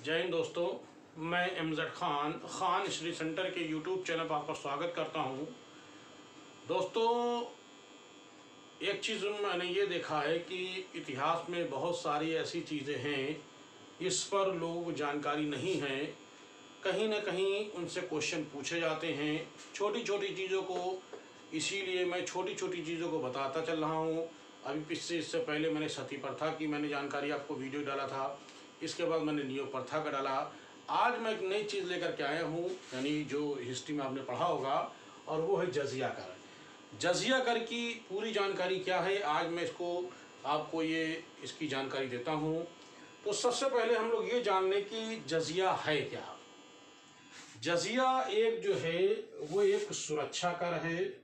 जय हिंद दोस्तों, मैं एमजेड खान हिस्ट्री सेंटर के यूट्यूब चैनल पर आपका स्वागत करता हूं। दोस्तों, एक चीज़ मैंने ये देखा है कि इतिहास में बहुत सारी ऐसी चीज़ें हैं इस पर लोग जानकारी नहीं है। कहीं ना कहीं उनसे क्वेश्चन पूछे जाते हैं छोटी छोटी चीज़ों को, इसीलिए मैं छोटी छोटी चीज़ों को बताता चल रहा हूँ। अभी इससे पहले मैंने सती प्रथा की मैंने जानकारी आपको वीडियो डाला था, इसके बाद मैंने नियोग प्रथा का डाला। आज मैं एक नई चीज़ लेकर के आया हूँ, यानी जो हिस्ट्री में आपने पढ़ा होगा, और वो है जजिया कर। जजिया कर की पूरी जानकारी क्या है, आज मैं आपको इसकी जानकारी देता हूँ। तो सबसे पहले हम लोग ये जान लें कि जजिया है क्या। जजिया एक जो है वो एक सुरक्षा कर है।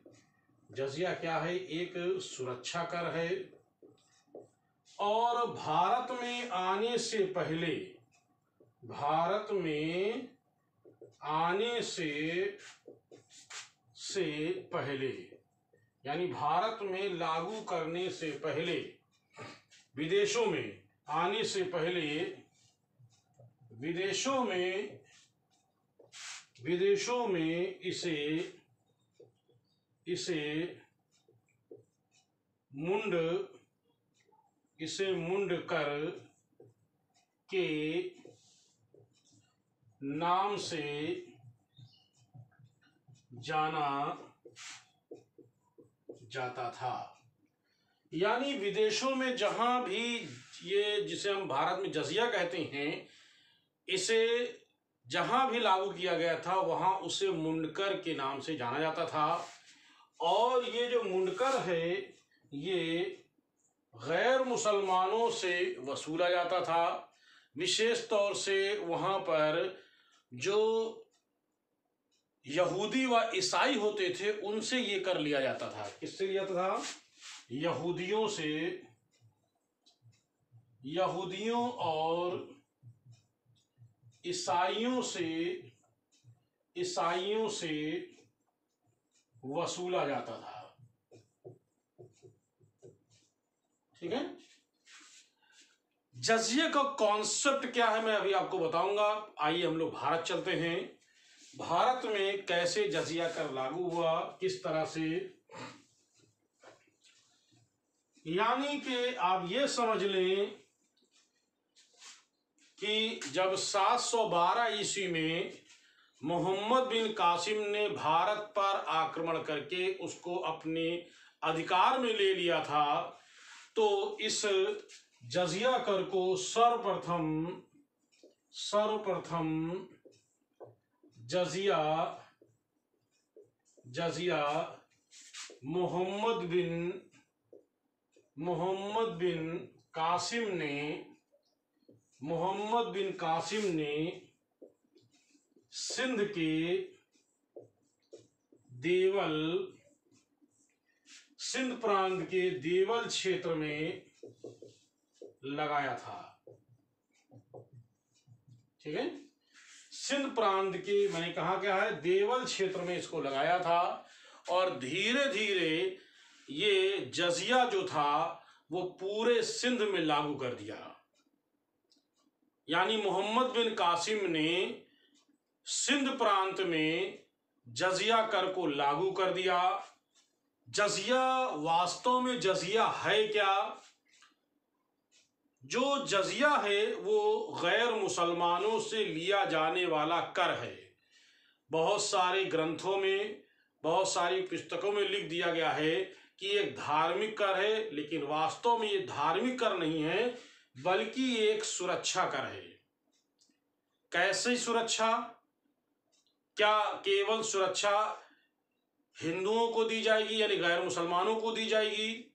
जजिया क्या है? एक सुरक्षा कर है। और भारत में आने से पहले यानी भारत में लागू करने से पहले, विदेशों में आने से पहले, विदेशों में इसे मुंड कर के नाम से जाना जाता था। यानी विदेशों में जहां भी ये, जिसे हम भारत में जजिया कहते हैं, इसे जहां भी लागू किया गया था वहां उसे मुंडकर के नाम से जाना जाता था। और ये जो मुंडकर है ये गैर मुसलमानों से वसूला जाता था। विशेष तौर से वहां पर जो यहूदी व ईसाई होते थे उनसे ये कर लिया जाता था। किससे लिया जाता था? यहूदियों और ईसाइयों से वसूला जाता था। ठीक है। जजिया का कॉन्सेप्ट क्या है मैं अभी आपको बताऊंगा। आइए हम लोग भारत चलते हैं। भारत में कैसे जजिया कर लागू हुआ, किस तरह से। यानी कि आप ये समझ लें कि जब 712 ईस्वी में मोहम्मद बिन कासिम ने भारत पर आक्रमण करके उसको अपने अधिकार में ले लिया था, तो इस जजिया कर को सर्वप्रथम जजिया मोहम्मद बिन कासिम ने सिंध प्रांत के देवल क्षेत्र में लगाया था। ठीक है। सिंध प्रांत के, मैंने कहा क्या है, देवल क्षेत्र में इसको लगाया था। और धीरे धीरे ये जजिया जो था वो पूरे सिंध में लागू कर दिया। यानी मोहम्मद बिन कासिम ने सिंध प्रांत में जजिया कर को लागू कर दिया। जजिया, वास्तव में जजिया है क्या? जो जजिया है वो गैर मुसलमानों से लिया जाने वाला कर है। बहुत सारे ग्रंथों में, बहुत सारी पुस्तकों में लिख दिया गया है कि एक धार्मिक कर है, लेकिन वास्तव में ये धार्मिक कर नहीं है बल्कि एक सुरक्षा कर है। कैसे सुरक्षा? क्या केवल सुरक्षा हिंदुओं को दी जाएगी, यानी गैर मुसलमानों को दी जाएगी,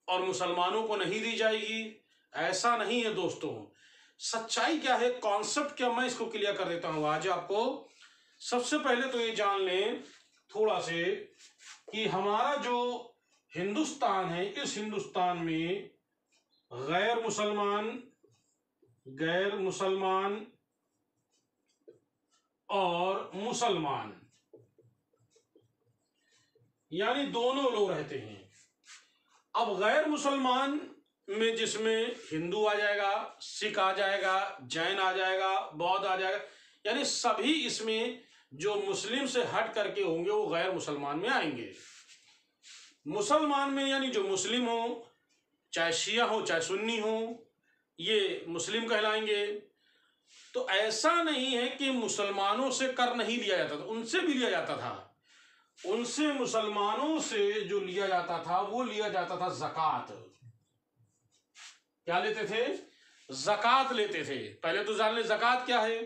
और मुसलमानों को नहीं दी जाएगी? ऐसा नहीं है दोस्तों। सच्चाई क्या है, कॉन्सेप्ट क्या, मैं इसको क्लियर कर देता हूं आज आपको। सबसे पहले तो ये जान लें थोड़ा से कि हमारा जो हिंदुस्तान है, इस हिंदुस्तान में गैर मुसलमान और मुसलमान यानी दोनों लोग रहते हैं। अब गैर मुसलमान में जिसमें हिंदू आ जाएगा, सिख आ जाएगा, जैन आ जाएगा, बौद्ध आ जाएगा, यानी सभी इसमें जो मुस्लिम से हट करके होंगे वो गैर मुसलमान में आएंगे। मुसलमान में यानी जो मुस्लिम हो, चाहे शिया हो चाहे सुन्नी हो, ये मुस्लिम कहलाएंगे। तो ऐसा नहीं है कि मुसलमानों से कर नहीं लिया जाता था, उनसे भी लिया जाता था। उनसे मुसलमानों से जो लिया जाता था वो लिया जाता था ज़कात। क्या लेते थे? ज़कात लेते थे। पहले तो जान ले ज़कात क्या है।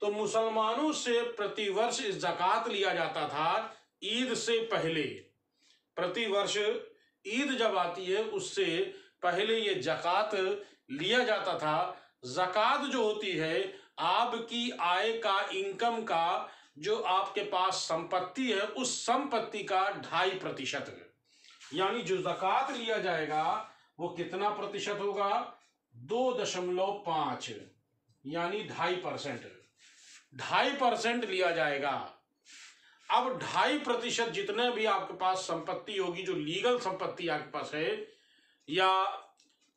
तो मुसलमानों से प्रतिवर्ष ज़कात लिया जाता था ईद से पहले। प्रतिवर्ष ईद जब आती है उससे पहले ये ज़कात लिया जाता था। ज़कात जो होती है आपकी आय का, इनकम का, जो आपके पास संपत्ति है उस संपत्ति का 2.5%। यानी जो ज़कात लिया जाएगा वो कितना प्रतिशत होगा? 2.5, यानी 2.5%। 2.5% लिया जाएगा। अब 2.5% जितने भी आपके पास संपत्ति होगी, जो लीगल संपत्ति आपके पास है, या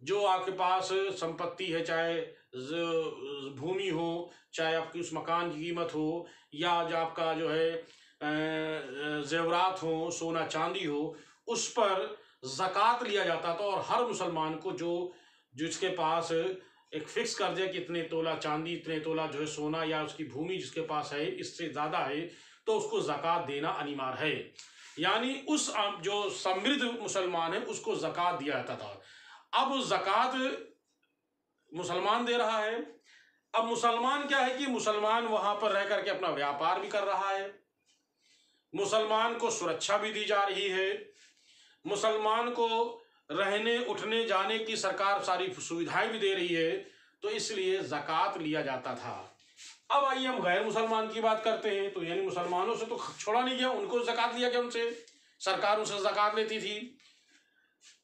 जो आपके पास संपत्ति है, चाहे भूमि हो, चाहे आपकी उस मकान की कीमत हो, या जो आपका जो है जेवरात हो, सोना चांदी हो, उस पर ज़कात लिया जाता था। और हर मुसलमान को जो जिसके पास एक फिक्स कर दिया कि इतने तोला चांदी, इतने तोला जो है सोना, या उसकी भूमि जिसके पास है इससे ज़्यादा है, तो उसको ज़कात देना अनिवार्य है। यानी उस जो समृद्ध मुसलमान है उसको ज़कात दिया जाता था। अब ज़कात मुसलमान दे रहा है। अब मुसलमान क्या है कि मुसलमान वहां पर रह करके अपना व्यापार भी कर रहा है, मुसलमान को सुरक्षा भी दी जा रही है, मुसलमान को रहने उठने जाने की सरकार सारी सुविधाएं भी दे रही है। तो इसलिए ज़कात लिया जाता था। अब आइए हम गैर मुसलमान की बात करते हैं। तो यानी मुसलमानों से तो छोड़ा नहीं गया, उनको ज़कात लिया गया, उनसे सरकार उनसे ज़कात लेती थी।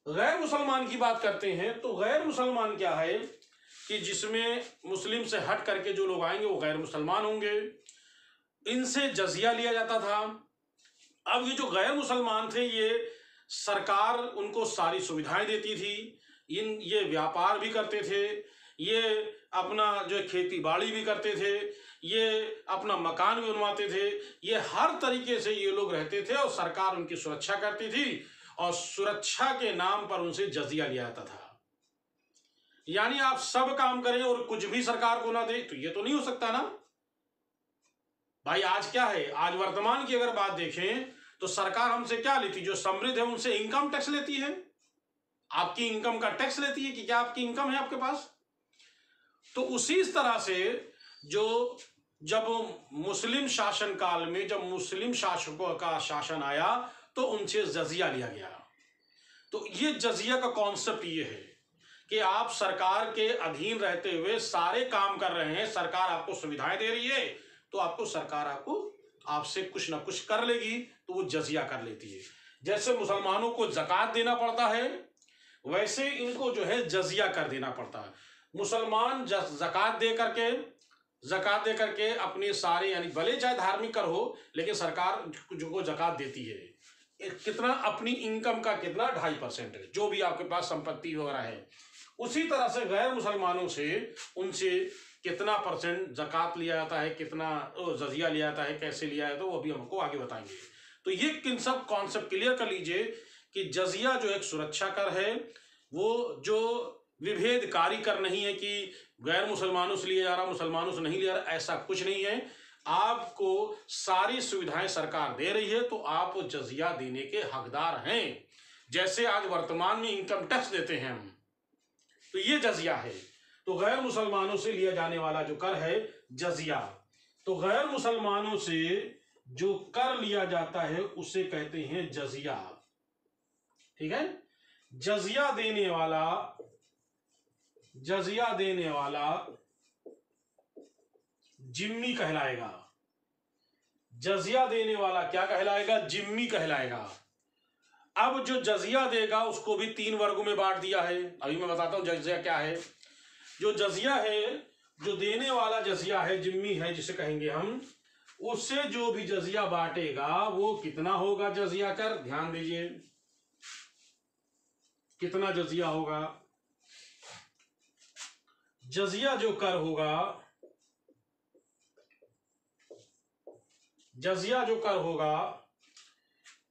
गैर मुसलमान की बात करते हैं। तो गैर मुसलमान क्या है कि जिसमें मुस्लिम से हट करके जो लोग आएंगे वो गैर मुसलमान होंगे, इनसे जजिया लिया जाता था। अब ये जो गैर मुसलमान थे ये सरकार उनको सारी सुविधाएं देती थी, ये व्यापार भी करते थे, ये अपना जो खेती बाड़ी भी करते थे, ये अपना मकान भी बनवाते थे, ये हर तरीके से ये लोग रहते थे और सरकार उनकी सुरक्षा करती थी और सुरक्षा के नाम पर उनसे जजिया लिया जाता था। यानी आप सब काम करें और कुछ भी सरकार को ना दे, तो ये तो नहीं हो सकता ना भाई। आज क्या है, आज वर्तमान की अगर बात देखें तो सरकार हमसे क्या लेती? जो समृद्ध है उनसे इनकम टैक्स लेती है, आपकी इनकम का टैक्स लेती है कि क्या आपकी इनकम है आपके पास। तो उसी तरह से जो जब मुस्लिम शासन काल में जब मुस्लिम शासकों का शासन आया तो उनसे जजिया लिया गया। तो ये जजिया का कॉन्सेप्ट ये है कि आप सरकार के अधीन रहते हुए सारे काम कर रहे हैं, सरकार आपको सुविधाएं दे रही है, तो आपको सरकार आपसे कुछ ना कुछ कर लेगी, तो वो जजिया कर लेती है। जैसे मुसलमानों को ज़कात देना पड़ता है वैसे इनको जो है जजिया कर देना पड़ता है। मुसलमान ज़कात दे करके अपने सारे, यानी भले चाहे धार्मिक कर हो, लेकिन सरकार जो ज़कात देती है कितना, अपनी इनकम का कितना, 2.5% है, जो भी आपके पास संपत्ति वगैरह है। उसी तरह से गैर मुसलमानों से उनसे कितना परसेंट ज़कात लिया जाता है, कितना जजिया लिया जाता है, कैसे लिया जाता है, वो अभी हमको आगे बताएंगे। तो ये किन सब कॉन्सेप्ट क्लियर कर लीजिए कि जजिया जो एक सुरक्षा कर है, वो जो विभेदकारी कर नहीं है कि गैर मुसलमानों से लिया जा रहा, मुसलमानों से नहीं लिया जा रहा, ऐसा कुछ नहीं है। आपको सारी सुविधाएं सरकार दे रही है तो आप जजिया देने के हकदार हैं। जैसे आज वर्तमान में इनकम टैक्स देते हैं हम, तो ये जजिया है। तो गैर मुसलमानों से लिया जाने वाला जो कर है जजिया। तो गैर मुसलमानों से जो कर लिया जाता है उसे कहते हैं जजिया। ठीक है, जजिया देने वाला जिम्मी कहलाएगा। जजिया देने वाला क्या कहलाएगा? जिम्मी कहलाएगा। अब जो जजिया देगा उसको भी 3 वर्गों में बांट दिया है। अभी मैं बताता हूं जजिया क्या है। जो जजिया है, जो देने वाला जजिया है, जिम्मी है जिसे कहेंगे हम, उससे जो भी जजिया बांटेगा वो कितना होगा जजिया कर? ध्यान दीजिए कितना जजिया होगा। जजिया जो कर होगा, जजिया जो कर होगा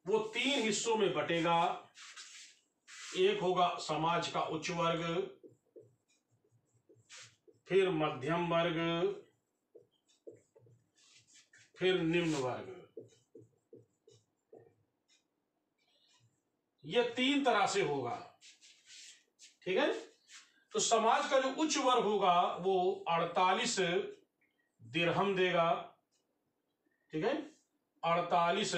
वो 3 हिस्सों में बटेगा। एक होगा समाज का उच्च वर्ग, फिर मध्यम वर्ग, फिर निम्न वर्ग। ये 3 तरह से होगा, ठीक है। तो समाज का जो उच्च वर्ग होगा वो 48 दिरहम देगा, ठीक है, 48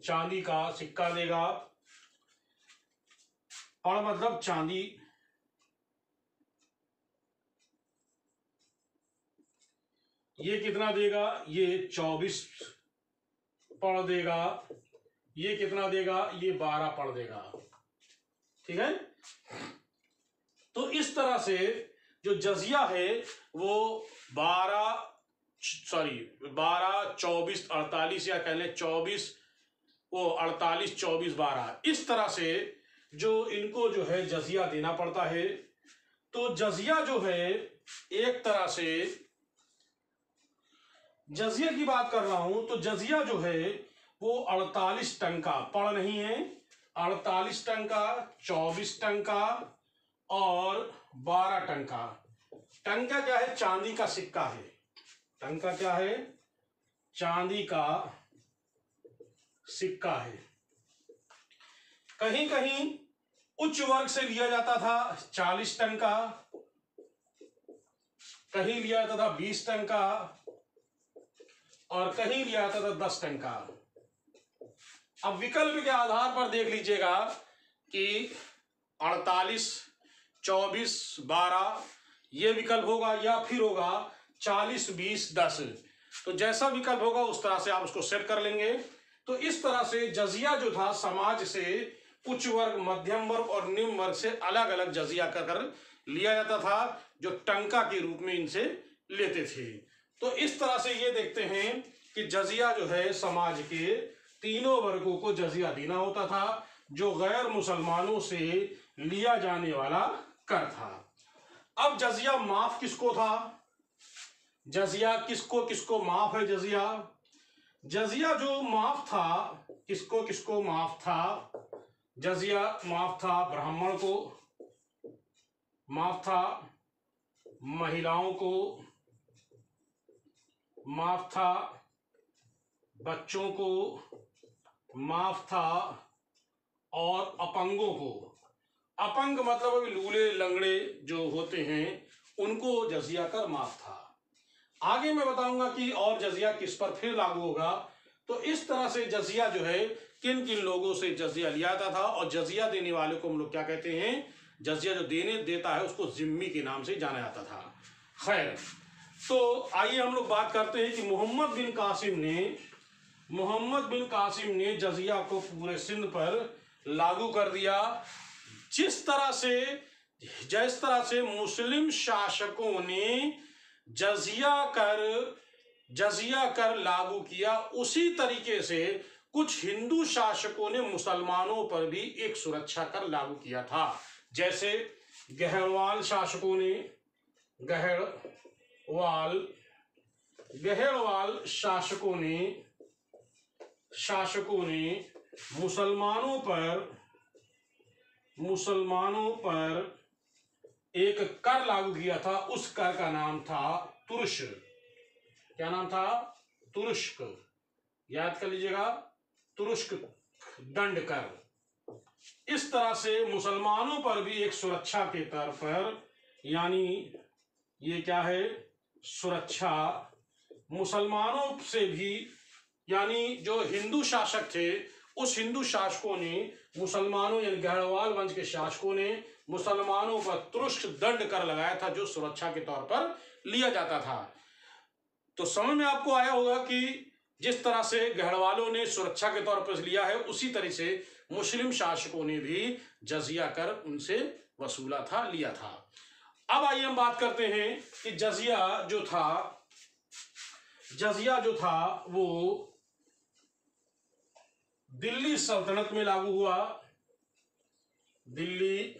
चांदी का सिक्का देगा। पड़ मतलब चांदी, ये कितना देगा, ये 24 पड़ देगा। ये कितना देगा, ये 12 पड़ देगा, ठीक है। तो इस तरह से जो जजिया है वो 12 24 48 या कह लें 24 वो 48 24 12, इस तरह से जो इनको जो है जजिया देना पड़ता है। तो जजिया जो है एक तरह से, जजिया की बात कर रहा हूं तो जजिया जो है वो 48 टंका पड़ नहीं है, 48 टंका, 24 टंका और 12 टंका। टंका क्या है, चांदी का सिक्का है। टंका क्या है, चांदी का सिक्का है। कहीं कहीं उच्च वर्ग से लिया जाता था 40 टंका, कहीं लिया जाता था 20 टंका और कहीं लिया जाता था 10 टंका। अब विकल्प के आधार पर देख लीजिएगा कि 48 24 12 ये विकल्प होगा या फिर होगा 40 20 10। तो जैसा विकल्प होगा उस तरह से आप उसको सेट कर लेंगे। तो इस तरह से जजिया जो था समाज से उच्च वर्ग, मध्यम वर्ग और निम्न वर्ग से अलग अलग जजिया कर लिया जाता था, जो टंका के रूप में इनसे लेते थे। तो इस तरह से ये देखते हैं कि जजिया जो है समाज के तीनों वर्गों को जजिया देना होता था, जो गैर मुसलमानों से लिया जाने वाला कर था। अब जजिया माफ किसको था, जजिया किसको किसको माफ है जजिया? जजिया जो माफ था, किसको किसको माफ था? जजिया माफ था ब्राह्मण को, माफ था महिलाओं को, माफ था बच्चों को, माफ था और अपंगों को। अपंग मतलब अभी लूले लंगड़े जो होते हैं उनको जजिया कर माफ था। आगे मैं बताऊंगा कि और जजिया किस पर फिर लागू होगा। तो इस तरह से जजिया जो है किन किन लोगों से जजिया लिया जाता था, और जजिया देने वाले को हम लोग क्या कहते हैं, जजिया जो देता है उसको जिम्मी के नाम से जाना जाता था। खैर, तो आइए हम लोग बात करते हैं कि मोहम्मद बिन कासिम ने जजिया को पूरे सिंध पर लागू कर दिया। जिस तरह से मुस्लिम शासकों ने जजिया कर लागू किया, उसी तरीके से कुछ हिंदू शासकों ने मुसलमानों पर भी एक सुरक्षा कर लागू किया था। जैसे गहरवाल शासकों ने मुसलमानों पर एक कर लागू किया था। उस कर का नाम था तुरुष्क। क्या नाम था? तुरुष्क। याद कर लीजिएगा, तुरुष्क दंड कर। इस तरह से मुसलमानों पर भी एक सुरक्षा के तौर पर, यानी ये क्या है, सुरक्षा मुसलमानों से भी, यानी जो हिंदू शासक थे उस हिंदू शासकों ने मुसलमानों यानी गहरवाल वंश के शासकों ने मुसलमानों पर तुरुष्क दंड कर लगाया था, जो सुरक्षा के तौर पर लिया जाता था। तो समझ में आपको आया होगा कि जिस तरह से गहरवालों ने सुरक्षा के तौर पर लिया है, उसी तरह से मुस्लिम शासकों ने भी जजिया कर उनसे वसूला था, लिया था। अब आइए हम बात करते हैं कि जजिया जो था वो दिल्ली सल्तनत में लागू हुआ। दिल्ली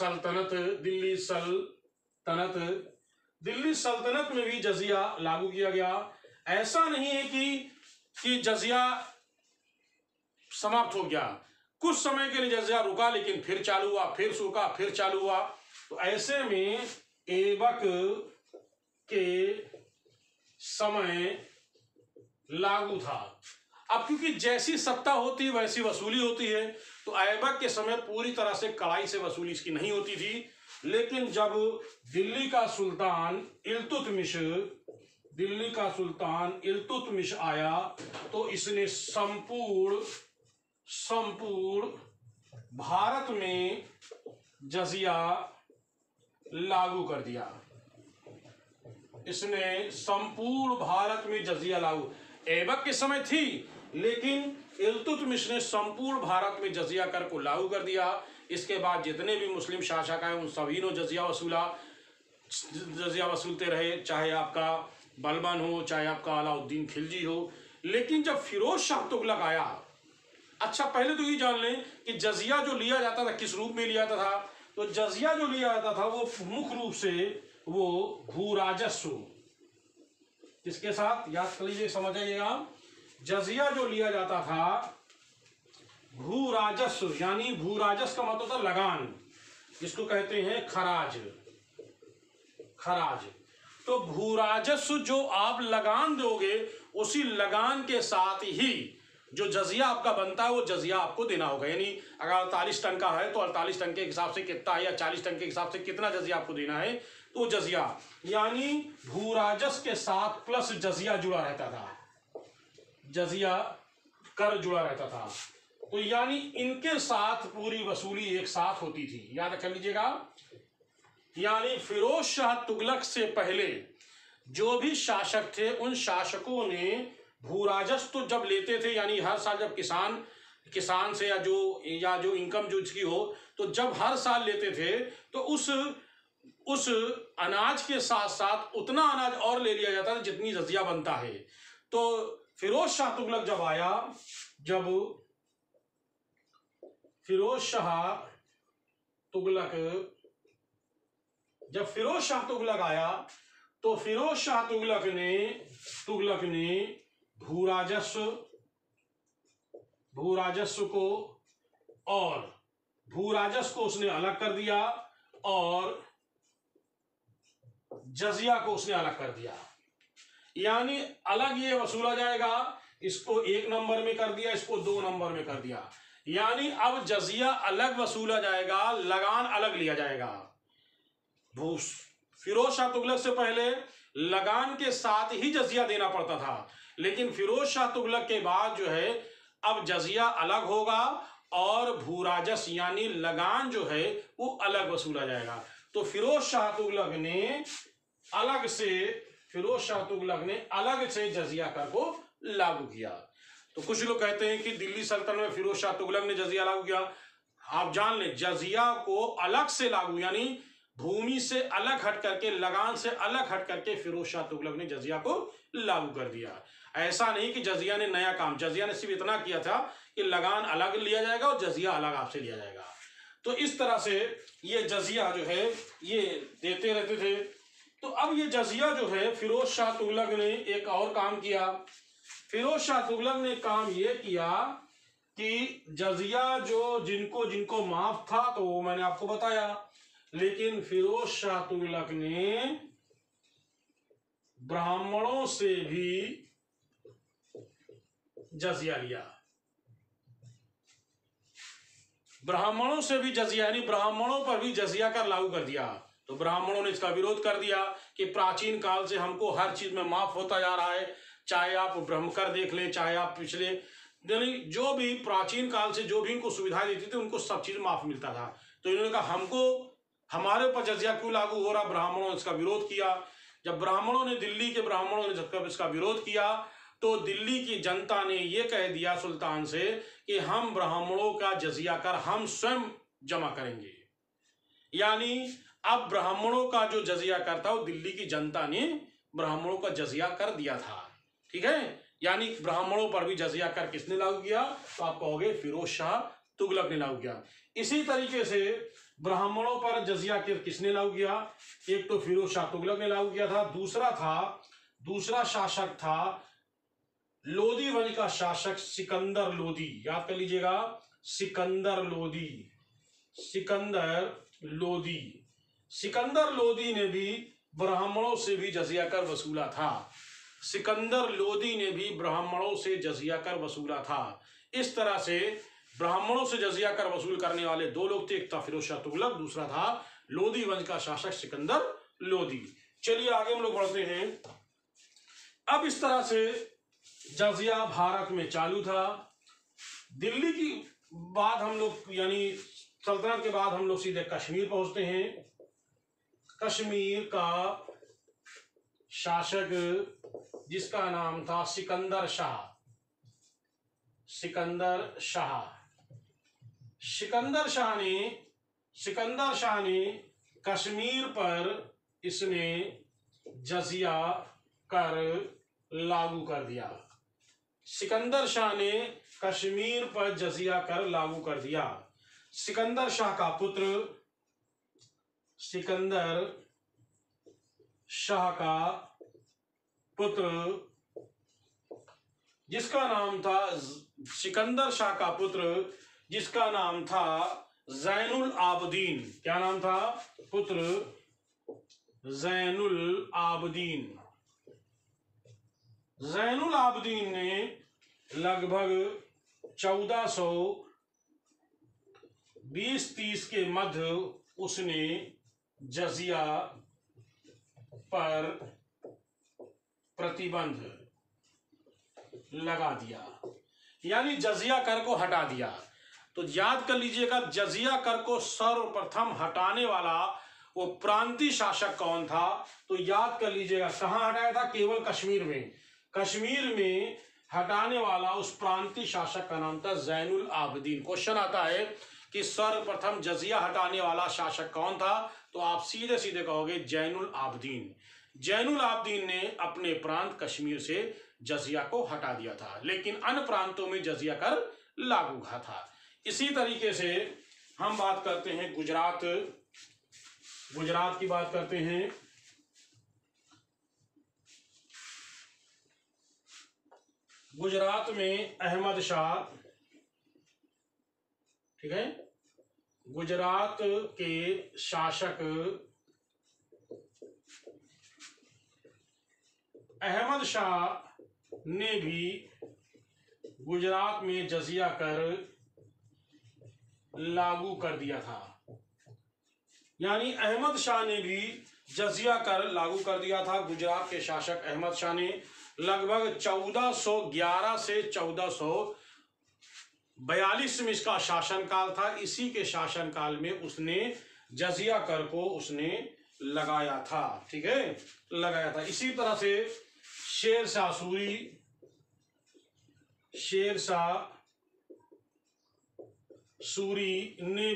सल्तनत, दिल्ली सल्तनत में भी जजिया लागू किया गया। ऐसा नहीं है कि जजिया समाप्त हो गया, कुछ समय के लिए जजिया रुका, लेकिन फिर चालू हुआ, फिर रुका, फिर चालू हुआ। तो ऐसे में ऐबक के समय लागू था। अब क्योंकि जैसी सत्ता होती है वैसी वसूली होती है, तो ऐबक के समय पूरी तरह से कड़ाई से वसूली इसकी नहीं होती थी। लेकिन जब दिल्ली का सुल्तान इल्तुतमिश आया तो इसने संपूर्ण भारत में जजिया लागू कर दिया। इसने संपूर्ण भारत में जजिया लागू, ऐबक के समय थी, लेकिन इल्तुतमिश ने संपूर्ण भारत में जजिया कर को लागू कर दिया। इसके बाद जितने भी मुस्लिम शासक आए उन सभी ने जजिया वसूलते रहे, चाहे आपका बलबन हो, चाहे आपका अलाउद्दीन खिलजी हो। लेकिन जब फिरोज शाह तुगलक आया, अच्छा पहले तो ये जान लें कि जजिया जो लिया जाता था किस रूप में लिया जाता था। तो जजिया जो लिया जाता था वो मुख्य रूप से वो भू राजस्व, किसके साथ याद कर लीजिए, समझ आइएगा। जजिया जो लिया जाता था भू राजस्व, यानी भू राजस्व का मतलब था लगान, जिसको कहते हैं खराज। तो भू राजस्व जो आप लगान दोगे, उसी लगान के साथ ही जो जजिया आपका बनता है वो जजिया आपको देना होगा। यानी अगर 48 टन का है तो 48 टन के हिसाब से कितना है, या 40 टन के हिसाब से कितना जजिया आपको देना है, तो जजिया यानी भू राजस्व के साथ प्लस जजिया जुड़ा रहता था, जजिया कर जुड़ा रहता था। तो यानी इनके साथ पूरी वसूली एक साथ होती थी, याद कर लीजिएगा। यानी फिरोज शाह तुगलक से पहले जो भी शासक थे उन शासकों ने भू राजस्व तो जब लेते थे, यानी हर साल जब किसान से या जो इनकम जो इसकी हो, तो जब हर साल लेते थे तो उस अनाज के साथ साथ उतना अनाज और ले लिया जाता था जितनी जजिया बनता है। तो फिरोज शाह तुगलक जब आया, जब फिरोज शाह तुगलक आया तो फिरोज शाह तुगलक ने भू राजस्व को उसने अलग कर दिया और जजिया को उसने अलग कर दिया। यानी अलग ये वसूला जाएगा, इसको 1 नंबर में कर दिया, इसको 2 नंबर में कर दिया। यानी अब जजिया अलग वसूला जाएगा, लगान अलग लिया जाएगा। फिरोज शाह तुगलक से पहले लगान के साथ ही जजिया देना पड़ता था, लेकिन फिरोज शाह तुगलक के बाद जो है अब जजिया अलग होगा और भू राजस्व यानी लगान जो है वो अलग वसूला जाएगा। तो फिरोज शाह तुगलक ने अलग से जजिया कर को लागू किया। तो कुछ लोग कहते हैं कि दिल्ली सल्तनत में फिरोज शाह तुगलक ने जजिया लागू किया। आप जान लें, जजिया को अलग से लागू, यानी भूमि से अलग हट करके, लगान से अलग हट करके फिरोज शाह तुगलक ने जजिया को लागू कर दिया। ऐसा नहीं कि जजिया ने नया काम, जजिया ने सिर्फ इतना किया था कि लगान अलग लिया जाएगा और जजिया अलग आपसे लिया जाएगा। तो इस तरह से ये जजिया जो है ये देते रहते थे। तो अब ये जजिया जो है फिरोज शाह तुगलक ने एक और काम किया। फिरोज शाह तुगलक ने काम ये किया कि जजिया जो जिनको माफ था तो वो मैंने आपको बताया, लेकिन फिरोज शाह तुगलक ने ब्राह्मणों से भी जजिया लिया। ब्राह्मणों से भी जजिया, यानी ब्राह्मणों पर भी जजिया कर लागू कर दिया। तो ब्राह्मणों ने इसका विरोध कर दिया कि प्राचीन काल से हमको हर चीज में माफ होता जा रहा है, चाहे आप ब्रह्मकर देख लें, चाहे आप पिछले, यानी जो भी प्राचीन काल से जो भी इनको सुविधाएं देती थी उनको सब चीज माफ मिलता था। तो इन्होंने कहा हमारे ऊपर जजिया क्यों लागू हो रहा। ब्राह्मणों ने इसका विरोध किया। जब दिल्ली के ब्राह्मणों ने जब इसका विरोध किया तो दिल्ली की जनता ने यह कह दिया सुल्तान से कि हम ब्राह्मणों का जजिया कर हम स्वयं जमा करेंगे। यानी अब ब्राह्मणों का जो जजिया कर था वो दिल्ली की जनता ने ब्राह्मणों का जजिया कर दिया था। ठीक है, यानी ब्राह्मणों पर भी जजिया कर किसने लागू किया, तो आप कहोगे फिरोज शाह तुगलक ने लागू किया। इसी तरीके से ब्राह्मणों पर जजिया किसने लागू किया? एक तो फिरोज शाह तुगलक ने लागू किया था, दूसरा शासक था लोदी वंश का शासक सिकंदर लोदी। याद कर लीजिएगा, सिकंदर लोदी ने भी ब्राह्मणों से भी जजिया कर वसूला था। सिकंदर लोदी ने भी ब्राह्मणों से जजिया कर वसूला था। इस तरह से ब्राह्मणों से जजिया कर वसूल करने वाले दो लोग थे, एक था फिरोज शाह तुगलक, दूसरा था लोदी वंश का शासक सिकंदर लोदी। चलिए आगे हम लोग बढ़ते हैं। अब इस तरह से जजिया भारत में चालू था। दिल्ली की बाद हम लोग यानी सल्तनत के बाद हम लोग सीधे कश्मीर पहुंचते हैं। कश्मीर का शासक जिसका नाम था सिकंदर शाह ने कश्मीर पर इसने जजिया कर लागू कर दिया। सिकंदर शाह ने कश्मीर पर जजिया कर लागू कर दिया। सिकंदर शाह का पुत्र जिसका नाम था जैनुल आबदीन। क्या नाम था? पुत्र जैनुल आबदीन ने लगभग 1420-30 के मध्य उसने जजिया पर प्रतिबंध लगा दिया, यानी जजिया कर को हटा दिया। तो याद कर लीजिएगा, जजिया कर को सर्वप्रथम हटाने वाला वो प्रांतीय शासक कौन था? तो याद कर लीजिएगा, कहां हटाया था? केवल कश्मीर में हटाने वाला उस प्रांतीय शासक का नाम था जैनुल आबदीन। क्वेश्चन आता है कि सर्वप्रथम जजिया हटाने वाला शासक कौन था? तो आप सीधे सीधे कहोगे जैनुल आबदीन। जैनुल आबदीन ने अपने प्रांत कश्मीर से जजिया को हटा दिया था, लेकिन अन्य प्रांतों में जजिया कर लागू था। इसी तरीके से हम बात करते हैं गुजरात की बात करते हैं। गुजरात में अहमद शाह, ठीक है, गुजरात के शासक अहमद शाह ने भी गुजरात में जजिया कर लागू कर दिया था। यानी अहमद शाह ने भी जजिया कर लागू कर दिया था। गुजरात के शासक अहमद शाह ने लगभग 1411 से 1442 में इसका शासनकाल था। इसी के शासनकाल में उसने जजिया कर को उसने लगाया था, ठीक है, लगाया था। इसी तरह से शेर शाह सूरी ने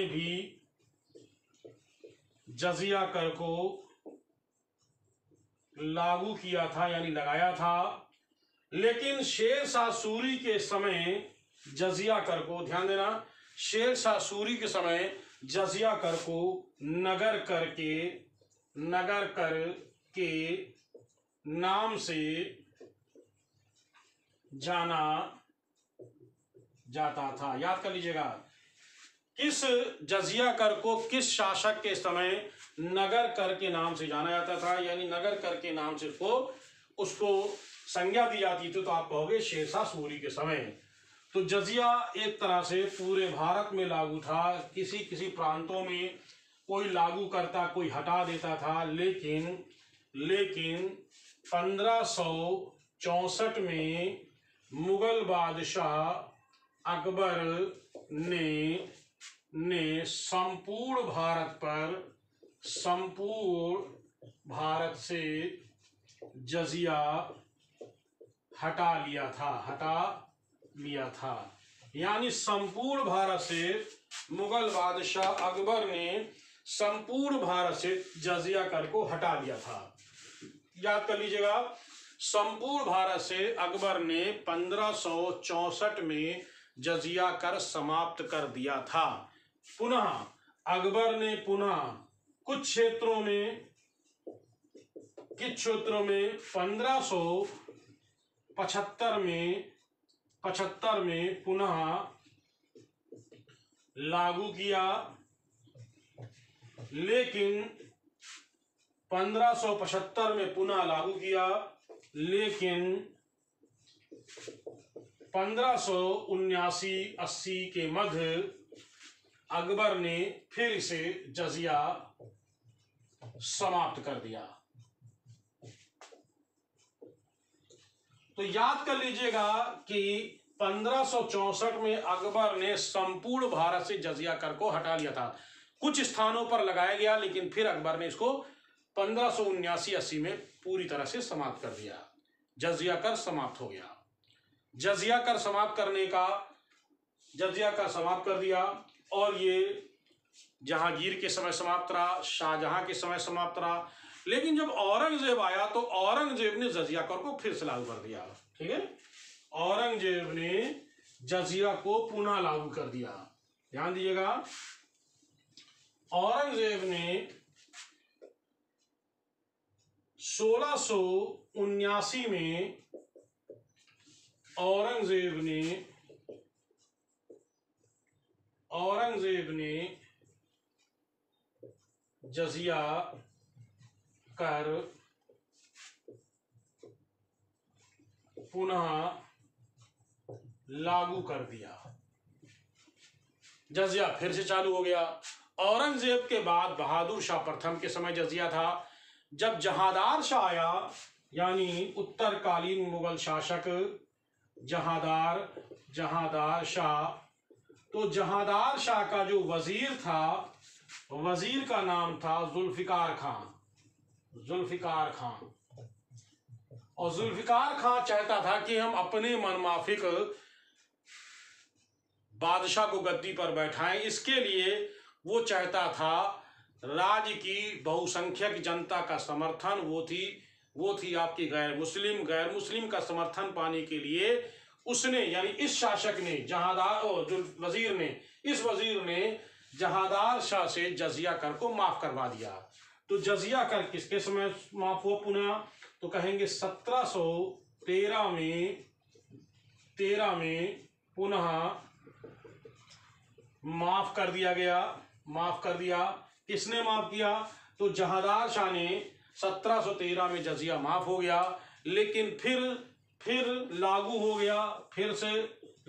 भी जजिया कर को लागू किया था, यानी लगाया था। लेकिन शेर शाह सूरी के समय जजिया कर को, ध्यान देना, शेर शाह सूरी के समय जजिया कर को नगर कर के नाम से जाना जाता था। याद कर लीजिएगा, किस जजिया कर को किस शासक के समय नगर कर के नाम से जाना जाता था, यानी नगर कर के नाम से उसको संज्ञा दी जाती थी। तो आप कहोगे शेर शाह सूरी के समय। तो जजिया एक तरह से पूरे भारत में लागू था। किसी प्रांतों में कोई लागू करता, कोई हटा देता था। लेकिन 1564 में मुगल बादशाह अकबर ने संपूर्ण भारत से जजिया हटा लिया था। यानी संपूर्ण भारत से मुगल बादशाह अकबर ने संपूर्ण भारत से जजिया कर को हटा दिया था। याद कर लीजिएगा, संपूर्ण भारत से अकबर ने 1564 में जजिया कर समाप्त कर दिया था। पुनः अकबर ने पुनः कुछ क्षेत्रों में 1575 में पुनः लागू किया, लेकिन 1575 में पुनः लागू किया, लेकिन 1579-80 के मध्य अकबर ने फिर इसे जजिया समाप्त कर दिया। तो याद कर लीजिएगा कि 1564 में अकबर ने संपूर्ण भारत से जजिया कर को हटा लिया था। कुछ स्थानों पर लगाया गया, लेकिन फिर अकबर ने इसको 1579-80 में पूरी तरह से समाप्त कर दिया। जजिया कर समाप्त हो गया। जजिया कर समाप्त कर दिया और ये जहांगीर के समय समाप्त रहा, शाहजहां के समय समाप्त रहा। लेकिन जब औरंगजेब आया तो औरंगजेब ने जजिया कर को फिर से लागू कर दिया। ठीक है, औरंगजेब ने जजिया को पुनः लागू कर दिया। ध्यान दीजिएगा, औरंगजेब ने 1679 में औरंगजेब ने जजिया कर पुनः लागू कर दिया। जजिया फिर से चालू हो गया। औरंगजेब के बाद बहादुर शाह प्रथम के समय जजिया था। जब जहांदार शाह आया, यानी उत्तरकालीन मुगल शासक जहांदार शाह, तो जहांदार शाह का जो वजीर था, वजीर का नाम था जुल्फिकार खान। और जुल्फिकार खान चाहता था कि हम अपने मनमाफिक बादशाह को गद्दी पर बैठाएं। इसके लिए वो चाहता था राज्य की बहुसंख्यक जनता का समर्थन, वो थी आपकी गैर मुस्लिम का समर्थन पाने के लिए उसने, यानी इस शासक ने, इस वजीर ने जहांदार शाह से जजिया कर को माफ करवा दिया। तो जजिया कर किसके समय माफ हुआ पुनः? तो कहेंगे 1713 में पुनः माफ कर दिया। किसने माफ किया? तो जहांदार शाह ने 1713 में जजिया माफ हो गया, लेकिन फिर लागू हो गया, फिर से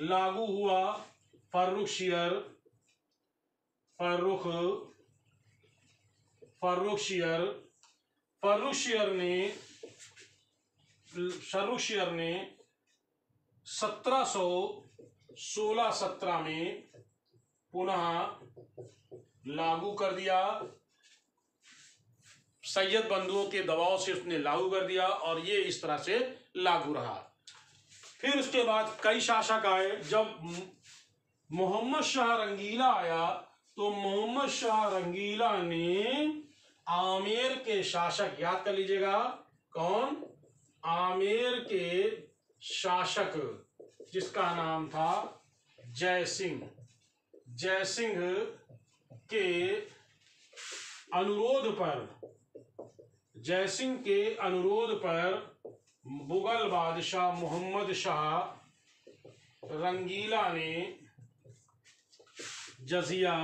लागू हुआ फर्रुख शियर ने 1716-17 में पुनः लागू कर दिया। सैयद बंधुओं के दबाव से उसने लागू कर दिया और ये इस तरह से लागू रहा। फिर उसके बाद कई शासक आए। जब मोहम्मद शाह रंगीला आया तो मोहम्मद शाह रंगीला ने आमेर के शासक, याद कर लीजिएगा कौन? आमेर के शासक जिसका नाम था जय सिंह के अनुरोध पर मुगल बादशाह मोहम्मद शाह रंगीला ने जजिया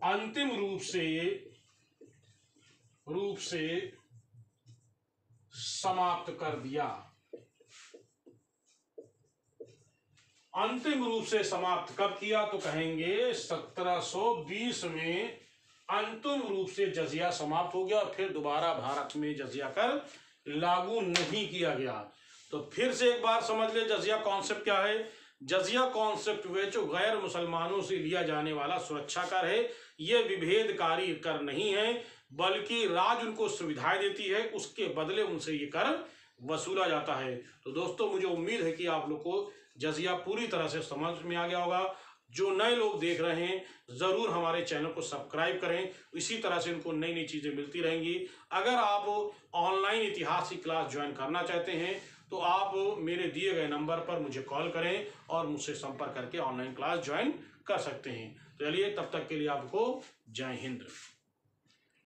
अंतिम रूप से समाप्त कर दिया। अंतिम रूप से समाप्त कब किया? तो कहेंगे 1720 में अंतिम रूप से जजिया समाप्त हो गया और फिर दोबारा भारत में जजिया कर लागू नहीं किया गया। तो फिर से एक बार समझ ले जजिया कॉन्सेप्ट क्या है। जजिया कॉन्सेप्ट वे जो गैर मुसलमानों से लिया जाने वाला सुरक्षा कर है, ये विभेदकारी कर नहीं है, बल्कि राज्य उनको सुविधाएं देती है, उसके बदले उनसे ये कर वसूला जाता है। तो दोस्तों, मुझे उम्मीद है कि आप लोग को जजिया पूरी तरह से समझ में आ गया होगा। जो नए लोग देख रहे हैं ज़रूर हमारे चैनल को सब्सक्राइब करें, इसी तरह से इनको नई नई चीज़ें मिलती रहेंगी। अगर आप ऑनलाइन इतिहास की क्लास ज्वाइन करना चाहते हैं तो आप मेरे दिए गए नंबर पर मुझे कॉल करें और मुझसे संपर्क करके ऑनलाइन क्लास ज्वाइन कर सकते हैं। चलिए, तब तक के लिए आपको जय हिंद।